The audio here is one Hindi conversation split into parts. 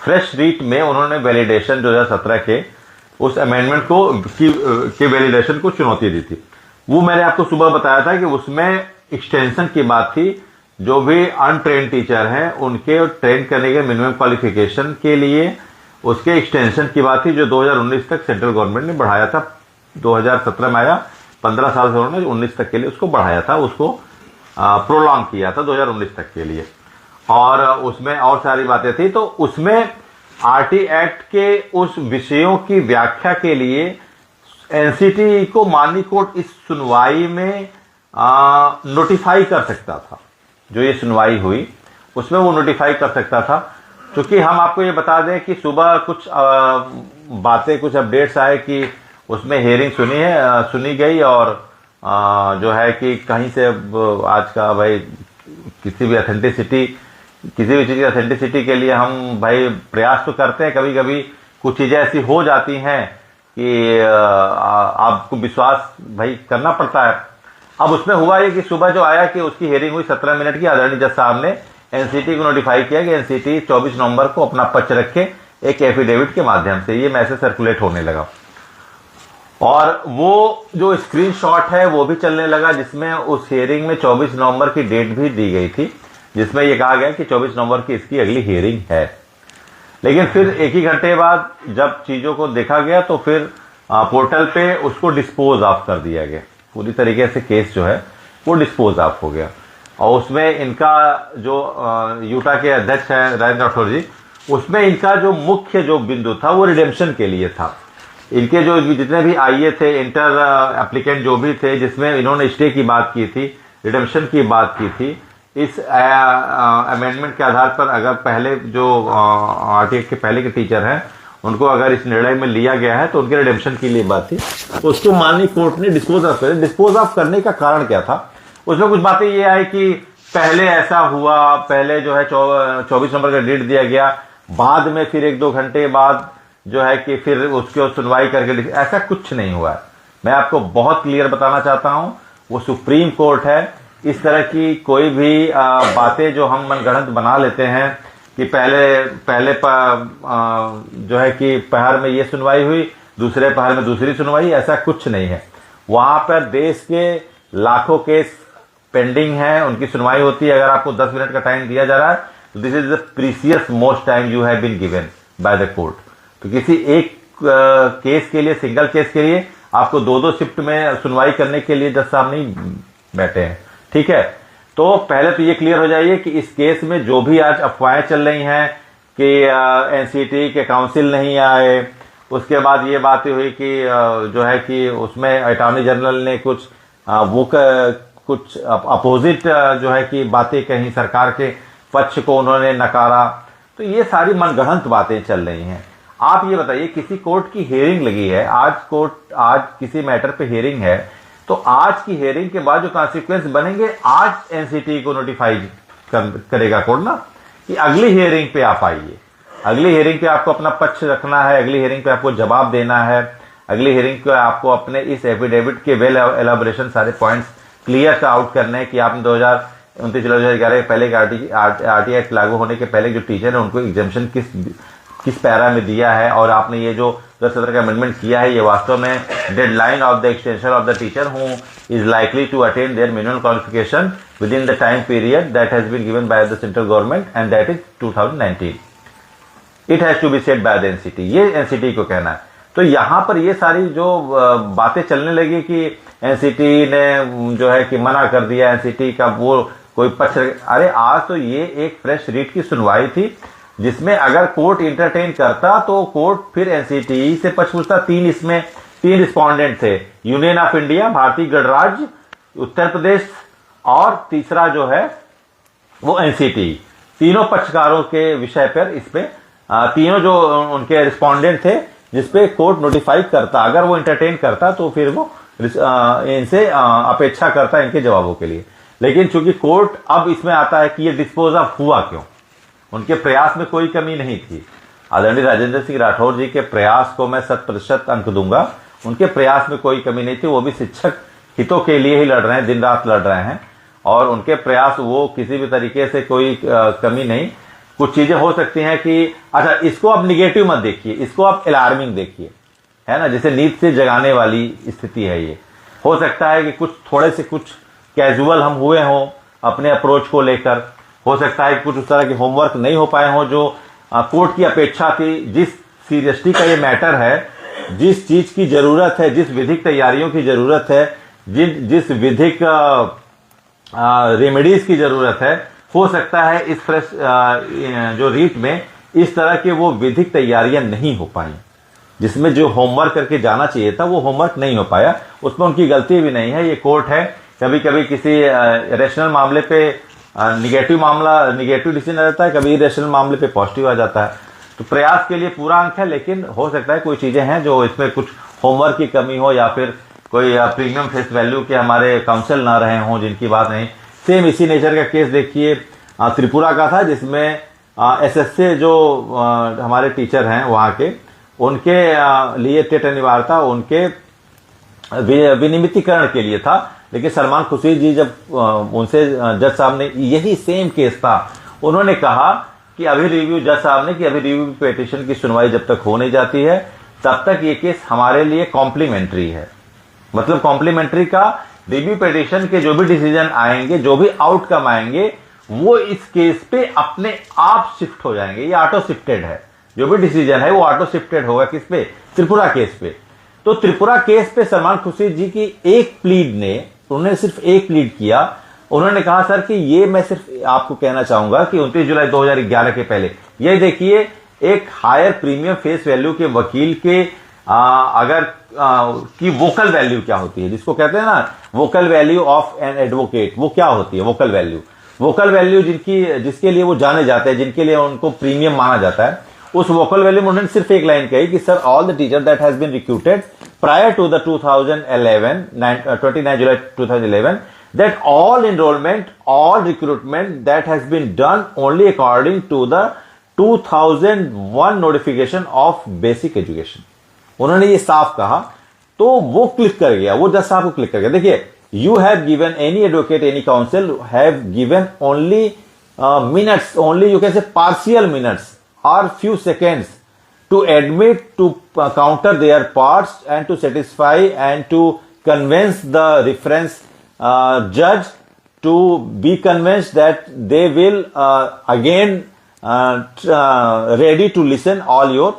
फ्रेश रीट में उन्होंने वैलिडेशन 2017 के उस अमेंडमेंट को की वैलिडेशन को चुनौती दी थी। वो मैंने आपको सुबह बताया था कि उसमें एक्सटेंशन की बात थी। जो भी अनट्रेन टीचर हैं उनके ट्रेन करने के मिनिमम क्वालिफिकेशन के लिए उसके एक्सटेंशन की बात थी, जो 2019 तक सेंट्रल गवर्नमेंट ने बढ़ाया था। 2017 में आया, 15 साल से उन्होंने 19 तक के लिए उसको बढ़ाया था, उसको प्रोलॉन्ग किया था 2019 तक के लिए। और उसमें और सारी बातें थी। तो उसमें आरटी एक्ट के उस विषयों की व्याख्या के लिए एनसीटी को माननीय कोर्ट इस सुनवाई में नोटिफाई कर सकता था। जो ये सुनवाई हुई उसमें वो नोटिफाई कर सकता था। क्योंकि हम आपको ये बता दें कि सुबह कुछ बातें, कुछ अपडेट्स आए कि उसमें हियरिंग सुनी गई और जो है कि कहीं से आज का भाई किसी भी चीज की ऑथेंटिसिटी के लिए हम भाई प्रयास तो करते हैं, कभी कभी कुछ चीजें ऐसी हो जाती हैं कि आपको विश्वास भाई करना पड़ता है। अब उसमें हुआ ये कि सुबह जो आया कि उसकी हियरिंग हुई 17 मिनट की। आदरणीय जज साहब ने एनसीटी को नोटिफाई किया कि एनसीटी 24 नवंबर को अपना पक्ष रखे एक एफिडेविट के माध्यम से। ये मैसेज सर्कुलेट होने लगा और वो जो स्क्रीनशॉट है वो भी चलने लगा, जिसमें उस हियरिंग में 24 नवंबर की डेट भी दी गई थी, जिसमें यह कहा गया कि 24 नवंबर की इसकी अगली हियरिंग है। लेकिन फिर एक ही घंटे बाद जब चीजों को देखा गया तो फिर पोर्टल पे उसको डिस्पोज ऑफ कर दिया गया। पूरी तरीके से केस जो है वो डिस्पोज ऑफ हो गया। और उसमें इनका जो यूटा के अध्यक्ष है राजेंद्र राठौर जी, उसमें इनका जो मुख्य जो बिंदु था वो रिडेम्पशन के लिए था। इनके जो जितने भी आईए थे, इंटर एप्लीकेंट जो भी थे, जिसमें इन्होंने स्टे की बात की थी, रिडेम्पशन की बात की थी, इस अमेंडमेंट के आधार पर अगर पहले जो आरटीए के पहले के टीचर हैं उनको अगर इस निर्णय में लिया गया है तो उनके रिडेम्पशन के लिए बात थी। उसको माननीय कोर्ट ने डिस्पोज ऑफ कर। डिस्पोज ऑफ करने का कारण क्या था? उसमें कुछ बातें ये आई कि पहले ऐसा हुआ, पहले जो है 24 नंबर का डेट दिया गया, बाद में फिर 1-2 घंटे बाद जो है कि फिर उसकी सुनवाई करके, ऐसा कुछ नहीं हुआ है। मैं आपको बहुत क्लियर बताना चाहता हूं, वो सुप्रीम कोर्ट है। इस तरह की कोई भी बातें जो हम मनगढ़ंत बना लेते हैं कि पहले जो है कि पहर में ये सुनवाई हुई, दूसरे पहर में दूसरी सुनवाई, ऐसा कुछ नहीं है। वहां पर देश के लाखों केस पेंडिंग हैं, उनकी सुनवाई होती है। अगर आपको 10 मिनट का टाइम दिया जा रहा है तो this is the precious most time you have been given by the court. तो किसी एक केस के लिए, सिंगल केस के लिए आपको 2-2 शिफ्ट में सुनवाई करने के लिए जज साहब नहीं बैठे हैं, ठीक है। तो पहले तो ये क्लियर हो जाइए कि इस केस में जो भी आज अफवाहें चल रही हैं कि एनसीटी के काउंसिल नहीं आए, उसके बाद ये बातें हुई कि जो है कि उसमें अटॉर्नी जनरल ने कुछ अपोजिट जो है कि बातें कही, सरकार के पक्ष को उन्होंने नकारा। तो ये सारी मनगढ़ंत बातें चल रही हैं। आप ये बताइए, किसी कोर्ट की हियरिंग लगी है, आज किसी मैटर पे हियरिंग है, तो आज की हियरिंग के बाद जो कॉन्सिक्वेंस बनेंगे, आज एनसीटी को नोटिफाई करेगा कोर्ट ना कि अगली हियरिंग पे आप आइए, अगली हियरिंग पे आपको अपना पक्ष रखना है, अगली हियरिंग पे आपको जवाब देना है, अगली हियरिंग पे आपको अपने इस एफिडेविट के वेल एलाबोरेशन सारे पॉइंट्स क्लियर आउट करने हैं कि आपने 2029-2011 पहले आरटी एक्ट लागू होने के पहले जो टीचर है उनको एग्जेम्पशन किस पैरा में दिया है, और आपने ये जो 2017 का अमेंडमेंट किया है ये वास्तव में deadline of the extension of the teacher who is likely to attain their minimum qualification within the time period that has been given by the central government and that is 2019। It has to be said by the NCT, ये एनसीटी को कहना है। तो यहां पर ये सारी जो बातें चलने लगी कि एनसीटी ने जो है कि मना कर दिया, एनसीटी का वो कोई पक्ष, अरे आज तो ये एक फ्रेश रीट की सुनवाई थी जिसमें अगर कोर्ट इंटरटेन करता तो कोर्ट फिर एनसीटी से पक्ष पूछता। 3 रिस्पोंडेंट थे, यूनियन ऑफ इंडिया, भारतीय गणराज्य, उत्तर प्रदेश और तीसरा जो है वो एनसीटी। तीनों पक्षकारों के विषय पर इसपे तीनों जो उनके रिस्पोंडेंट थे जिसपे कोर्ट नोटिफाई करता, अगर वो इंटरटेन करता तो फिर वो इनसे अपेक्षा करता इनके जवाबों के लिए। लेकिन चूंकि कोर्ट अब इसमें आता है कि ये डिस्पोज ऑफ हुआ क्यों, उनके प्रयास में कोई कमी नहीं थी। आदरणीय राजेंद्र सिंह राठौर जी के प्रयास को मैं 100% अंक दूंगा, उनके प्रयास में कोई कमी नहीं थी। वो भी शिक्षक हितों के लिए ही लड़ रहे हैं, दिन रात लड़ रहे हैं, और उनके प्रयास वो किसी भी तरीके से कोई कमी नहीं। कुछ चीजें हो सकती हैं कि अच्छा इसको आप निगेटिव मत देखिए, इसको आप अलार्मिंग देखिए, है ना, जैसे नींद से जगाने वाली स्थिति है ये। हो सकता है कि कुछ थोड़े से कुछ कैजुअल हम हुए हों अपने अप्रोच को लेकर, हो सकता है कि कुछ उस तरह के होमवर्क नहीं हो पाए हों जो कोर्ट की अपेक्षा थी। जिस सीरियसली का ये मैटर है, जिस चीज की जरूरत है, जिस विधिक तैयारियों की जरूरत है, जिस विधिक रेमेडीज की जरूरत है, हो सकता है इस फ्रेश जो रीट में इस तरह के वो विधिक तैयारियां नहीं हो पाई, जिसमें जो होमवर्क करके जाना चाहिए था वो होमवर्क नहीं हो पाया। उसमें उनकी गलती भी नहीं है, ये कोर्ट है। कभी कभी किसी रेशनल मामले पे निगेटिव डिसीजन रहता है, कभी इरेशनल मामले पे पॉजिटिव आ जाता है। तो प्रयास के लिए पूरा अंक है, लेकिन हो सकता है कोई चीजें हैं जो इसमें कुछ होमवर्क की कमी हो, या फिर कोई प्रीमियम फेस वैल्यू के हमारे काउंसिल ना रहे हों जिनकी बात नहीं। सेम इसी नेचर का केस देखिए त्रिपुरा का था, जिसमें एसएससी जो हमारे टीचर हैं वहां के, उनके लिए टेट अनिवार्य था, उनके विनियमितीकरण के लिए था। लेकिन सलमान खुर्शीद जी जब उनसे जज साहब ने यही सेम केस था, उन्होंने कहा कि अभी रिव्यू, जज साहब ने कि अभी रिव्यू पिटीशन की सुनवाई जब तक हो नहीं जाती है तब तक ये केस हमारे लिए कॉम्प्लीमेंट्री है। मतलब कॉम्प्लीमेंट्री का रिव्यू पिटीशन के जो भी डिसीजन आएंगे, जो भी आउटकम आएंगे, वो इस केस पे अपने आप शिफ्ट हो जाएंगे। ये ऑटो शिफ्टेड है, जो भी डिसीजन है वो ऑटो शिफ्टेड होगा किस पे, त्रिपुरा केस पे। तो त्रिपुरा केस पे सलमान खुर्शीद जी की एक प्लीड ने, उन्होंने सिर्फ एक प्लीड किया। उन्होंने कहा सर कि ये मैं सिर्फ आपको कहना चाहूंगा कि 29 जुलाई 2011 के पहले ये देखिए, एक हायर प्रीमियम फेस वैल्यू के वकील के की वोकल वैल्यू क्या होती है, जिसको कहते हैं ना vocal value of an advocate, वो क्या होती है वोकल वैल्यू जिसके लिए वो जाने जाते हैं, जिनके लिए उनको प्रीमियम माना जाता है। उस वोकल वैल्यू में उन्होंने सिर्फ एक लाइन कही कि sir all the teacher that has been recruited prior to the 29 July 2011 that all enrollment, all recruitment that has been done only according to the 2001 notification of basic education। उन्होंने ये साफ कहा, तो वो क्लिक कर गया, वो जज साहब को क्लिक कर गया। देखिए, you have given any advocate, any counsel have given only minutes, only you can say partial minutes or few seconds to admit, to counter their parts and to satisfy and to convince the reference judge to be convinced that they will again ready to listen all your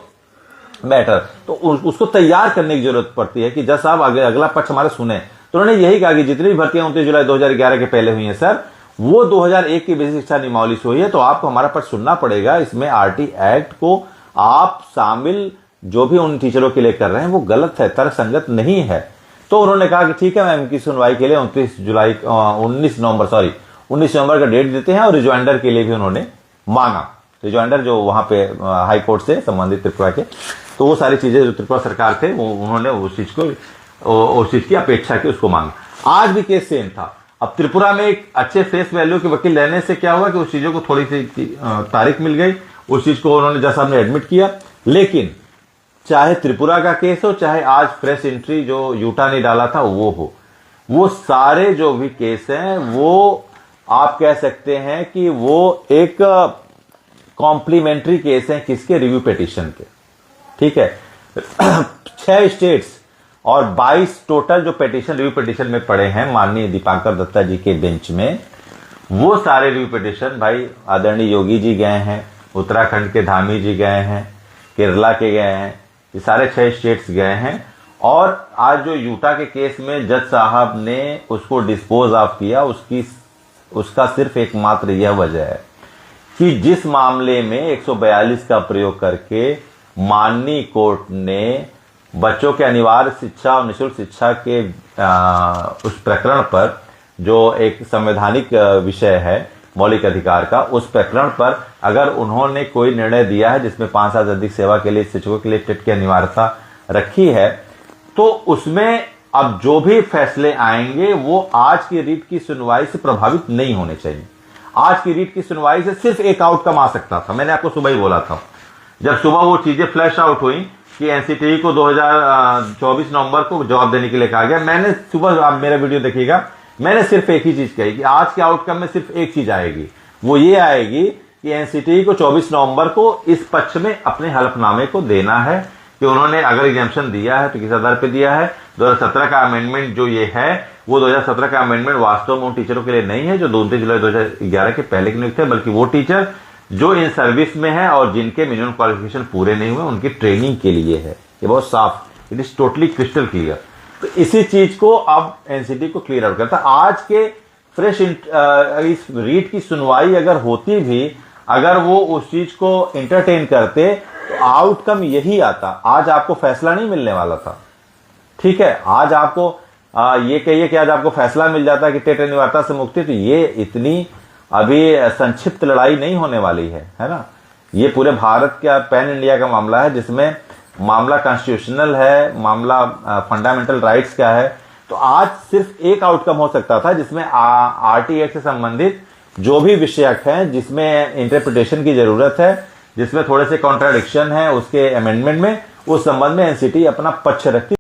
matter। तो उसको तैयार करने की जरूरत पड़ती है कि जज साहब अगला पक्ष हमारे सुने। तो उन्होंने यही कहा कि जितनी भी भर्तियां 29 जुलाई 2011 के पहले हुई हैं सर, वो 2001 की बेसिक शिक्षा नियमावली से हुई है, तो आपको हमारा पक्ष सुनना पड़ेगा। इसमें आरटी एक्ट को आप शामिल जो भी उन टीचरों के लिए कर रहे हैं वो गलत है, तर्कसंगत नहीं है। तो उन्होंने कहा कि ठीक है, मैं इनकी सुनवाई के लिए 19 नवंबर का डेट देते हैं, और रिजॉइंडर के लिए भी उन्होंने मांगा। रिजॉइंडर जो वहां पे हाई कोर्ट से संबंधित त्रिपुरा के, तो वो सारी चीजें जो त्रिपुरा सरकार थे वो उन्होंने उस चीज की अपेक्षा की, उसको मांगा। आज भी केस सेम था। अब त्रिपुरा में एक अच्छे फेस वैल्यू के वकील रहने से क्या हुआ कि उस चीजों को थोड़ी सी तारीख मिल गई, उस चीज को उन्होंने जज साहब ने एडमिट किया। लेकिन चाहे त्रिपुरा का केस हो, चाहे आज फ्रेश एंट्री जो यूटा ने डाला था वो हो, वो सारे जो भी केस हैं वो आप कह सकते हैं कि वो एक कॉम्प्लीमेंट्री केस हैं किसके, रिव्यू पिटीशन के। ठीक है, 6 स्टेट्स और 22 टोटल जो पिटीशन रिव्यू पिटीशन में पड़े हैं माननीय दीपांकर दत्ता जी के बेंच में, वो सारे रिव्यू पिटीशन भाई आदरणीय योगी जी गए हैं, उत्तराखंड के धामी जी गए हैं, केरला के गए हैं, ये सारे 6 स्टेट्स गए हैं। और आज जो यूटा के केस में जज साहब ने उसको डिस्पोज ऑफ किया, उसका सिर्फ एकमात्र यह वजह है कि जिस मामले में 142 का प्रयोग करके माननीय कोर्ट ने बच्चों के अनिवार्य शिक्षा और निःशुल्क शिक्षा के उस प्रकरण पर, जो एक संवैधानिक विषय है मौलिक अधिकार का, उस प्रकरण पर अगर उन्होंने कोई निर्णय दिया है जिसमें 5 साल से अधिक सेवा के लिए शिक्षकों के लिए टेट की अनिवार्यता रखी है, तो उसमें अब जो भी फैसले आएंगे वो आज की रीट की सुनवाई से प्रभावित नहीं होने चाहिए। आज की रीट की सुनवाई से सिर्फ एक आउटकम आ सकता था। मैंने आपको सुबह ही बोला था, जब सुबह वो चीजें फ्लैश आउट हुई कि एनसीटीई को 2024 नवंबर को जवाब देने के लिए कहा गया। मैंने सुबह, आप मेरा वीडियो देखिएगा, मैंने सिर्फ एक ही चीज कही कि आज के आउटकम में सिर्फ एक चीज आएगी, वो ये आएगी कि एनसीटी को 24 नवंबर को इस पक्ष में अपने हलफनामे को देना है कि उन्होंने अगर एग्जाम्पशन दिया है तो किस आधार पे दिया है। 2017 का अमेंडमेंट जो ये है वो 2017 का अमेंडमेंट वास्तव में उन टीचरों के लिए नहीं है जो 29 जुलाई 2011 के पहले के नियुक्त है, बल्कि वो टीचर जो इन सर्विस में है और जिनके मिनिमम क्वालिफिकेशन पूरे नहीं हुए उनकी ट्रेनिंग के लिए है। ये बहुत साफ, it is totally crystal clear. तो इसी चीज को अब एनसीटी को क्लियर आउट करता। आज के फ्रेश इस रीट की सुनवाई अगर होती भी, अगर वो उस चीज को एंटरटेन करते तो आउटकम यही आता। आज आपको फैसला नहीं मिलने वाला था, ठीक है। आज आपको ये कहिए कि आज आपको फैसला मिल जाता है कि टेट अनिवार्यता से मुक्ति, तो ये इतनी अभी संक्षिप्त लड़ाई नहीं होने वाली है ना। ये पूरे भारत का पैन इंडिया का मामला है जिसमें मामला कॉन्स्टिट्यूशनल है, मामला फंडामेंटल राइट्स का है। तो आज सिर्फ एक आउटकम हो सकता था जिसमें आरटी एक्ट से संबंधित जो भी विषयक हैं, जिसमें इंटरप्रिटेशन की जरूरत है, जिसमें थोड़े से कॉन्ट्राडिक्शन है उसके अमेंडमेंट में, उस संबंध में एनसीटी अपना पक्ष रखती।